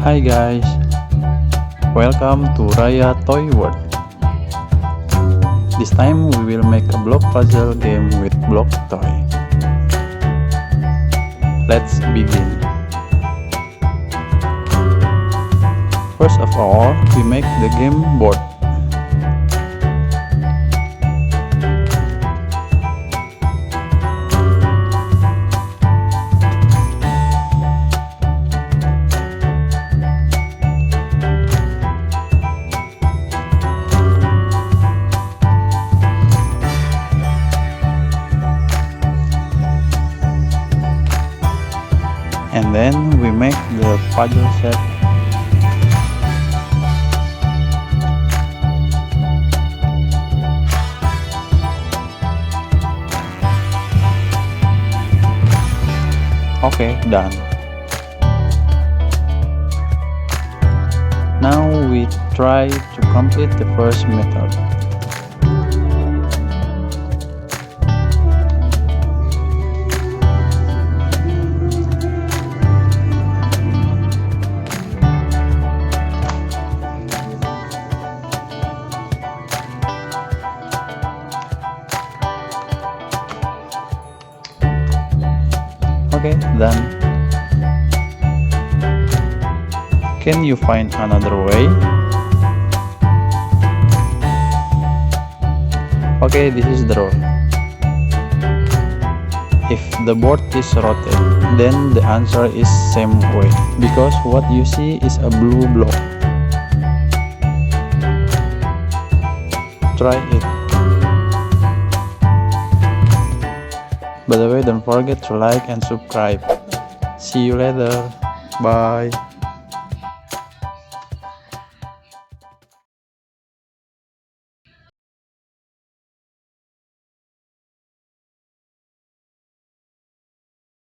Hi guys, welcome to Raya Toy World. This time we will make a block puzzle game with block toy. Let's begin. First of all, we make the game board. And then we make the puzzle set. Okay, done. Now we try to complete the first method. Okay, done. Can you find another way? Okay, this is the rule. If the board is rotated, then the answer is same way, because what you see is a blue block. Try it. By the way, don't forget to like and subscribe. See you later. Bye.